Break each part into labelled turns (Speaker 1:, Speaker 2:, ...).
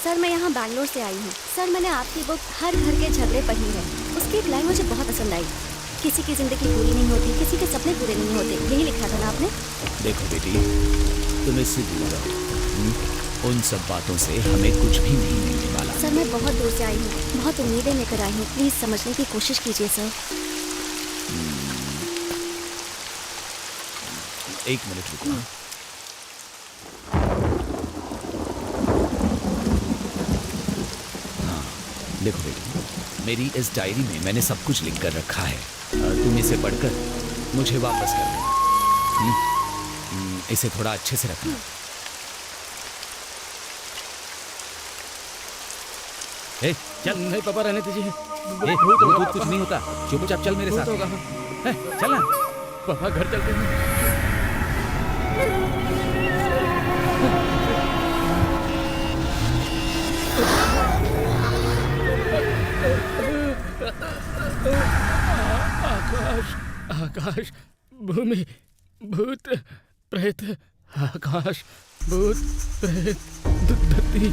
Speaker 1: Sir मैं यहाँ बैंगलोर से आई हूँ। सर मैंने आपकी बुक हर घर के झगड़े पढ़ी है। उसकी एक लाइन मुझे बहुत पसंद आई। किसी की जिंदगी पूरी नहीं होती, किसी के सपने पूरे नहीं होते, यही लिखा था ना आपने?
Speaker 2: देखो बेटी, तुम इससे दूर रहो। उन सब बातों से हमें कुछ भी नहीं मिलने वाला।
Speaker 1: सर मैं बहुत दूर से आई हूँ, बहुत उम्मीदें लेकर आई हूँ। प्लीज समझने की कोशिश कीजिए सर।
Speaker 2: एक मिनट रुको। हाँ, देखो बेटी, मेरी इस डायरी में मैंने सब कुछ लिख कर रखा है। तुम इसे पढ़कर मुझे वापस कर देना। इसे थोड़ा अच्छे से रखना। ए, चल।
Speaker 3: नहीं पापा, रहने दीजिए।
Speaker 2: भूत कुछ नहीं होता, चुपचाप चल मेरे साथ। चल ना
Speaker 3: पापा, घर चलते हैं। आकाश, आकाश, भूमि, भूत प्रेत, आकाश, भूत प्रेत, धरती।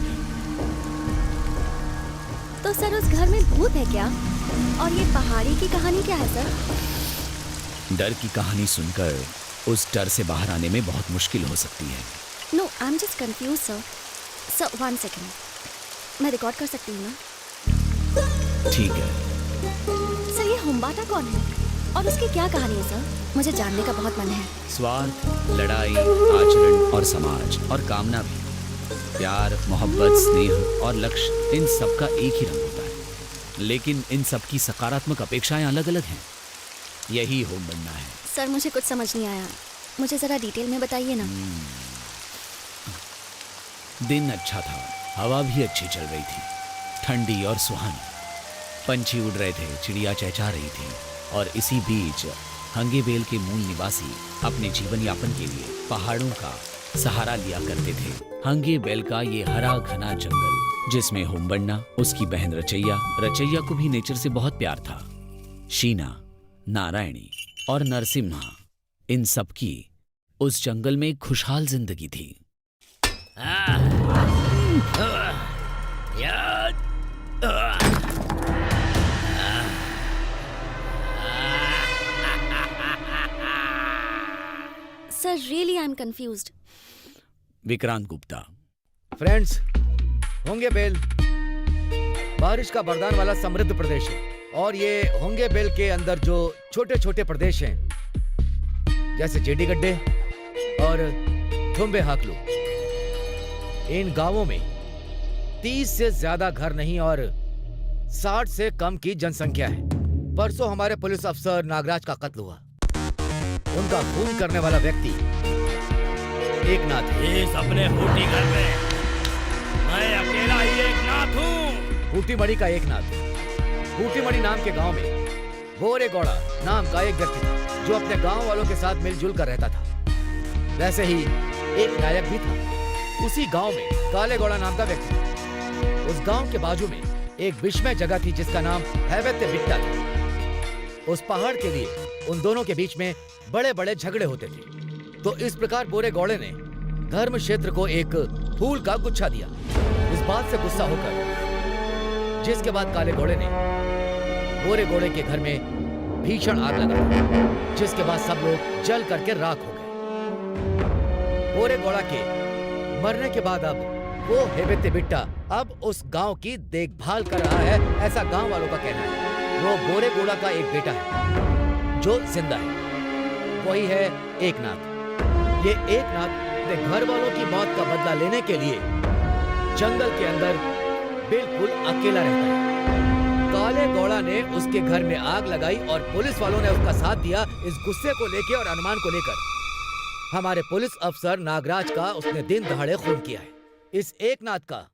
Speaker 1: तो सर उस घर में भूत है क्या? और ये पहाड़ी की कहानी क्या है सर?
Speaker 2: डर की कहानी सुनकर उस डर से बाहर आने में बहुत मुश्किल हो सकती है।
Speaker 1: No, I am just confuse sir. Sir 1 second, मैं रिकॉर्ड कर सकती हूँ ना?
Speaker 2: ठीक है।
Speaker 1: सर ये हुम्बाटा कौन है और उसकी क्या कहानी है सर? मुझे जानने का बहुत मन है।
Speaker 2: स्वार्थ, लड़ाई, आचरण और समाज और कामना भी, प्यार, मोहब्बत, स्नेह और लक्ष्य, इन सब का एक ही रंग होता है, लेकिन इन सब की सकारात्मक अपेक्षाएं अलग अलग हैं। यही होम बनना है।
Speaker 1: सर मुझे कुछ समझ नहीं आया, मुझे जरा डिटेल में बताइए ना।
Speaker 2: दिन अच्छा था, हवा भी अच्छी चल रही थी, ठंडी और सुहानी। पंछी उड़ रहे थे, चिड़िया चहचहा रही थी, और इसी बीच हंगेबेल के मूल निवासी अपने जीवन यापन के लिए पहाड़ों का सहारा लिया करते थे। हंगेबेल का ये हरा घना जंगल, जिसमें होम्बन्ना, उसकी बहन रचैया को भी नेचर से बहुत प्यार था। शीना, नारायणी और नरसिम्हा, इन सब की उस जंगल में खुशहाल जिंदगी थी।
Speaker 1: Sir really I am confused.
Speaker 2: Vikrant Gupta.
Speaker 4: Friends, होंगेबेल बारिश का वरदान वाला समृद्ध प्रदेश है, और ये होंगेबेल के अंदर जो छोटे छोटे प्रदेश हैं, जैसे जेडी गड्ढे और थुम्बे हाकलू, इन गांवों में 30 से ज्यादा घर नहीं और 60 से कम की जनसंख्या है। परसों हमारे पुलिस अफसर नागराज का कत्ल हुआ। उनका खून करने वाला व्यक्ति एकनाथ है।
Speaker 3: इस अपने हूटी घर में मैं अकेला ही एकनाथ हूँ।
Speaker 4: हूटीमणि का एकनाथ। हूटीमणि नाम के गांव में बोरेगौड़ा नाम का एक व्यक्ति था, जो अपने गांव वालों के साथ मिलजुल कर रहता था। वैसे ही एक नायक भी था। उसी गांव में कालेगौड़ा नाम का व्यक्ति था। उस गांव के बाजू में एक विस्मय जगह थी जिसका नाम हैवत्य बिट्टा था। उस पहाड़ के लिए उन दोनों के बीच में बड़े बड़े झगड़े होते थे। तो इस प्रकार बोरेगौड़े ने धर्म क्षेत्र को एक फूल का गुच्छा दिया। इस बात से गुस्सा होकर, जिसके बाद काले घोड़े ने बोरेगौड़े के घर में भीषण आग लगा, जिसके बाद सब लोग जल करके राख हो गए। बोरेगौड़ा के मरने के बाद अब वो हैवत्य बिट्टा अब उस गांव की देखभाल कर रहा है, ऐसा गांव वालों का कहना है। वो बोरेगौड़ा का एक बेटा है जो जिंदा है, वही है एकनाथ। ये एकनाथ अपने घर वालों की मौत का बदला लेने के लिए जंगल के अंदर बिल्कुल अकेला रहता है। कालेगौड़ा ने उसके घर में आग लगाई और पुलिस वालों ने उसका साथ दिया। इस गुस्से को लेकर और अनुमान को लेकर हमारे पुलिस अफसर नागराज का उसने दिन दहाड़े खून किया है। इस एकनाथ का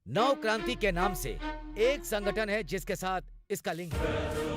Speaker 4: नव क्रांति के नाम से एक संगठन है जिसके साथ इसका लिंक है।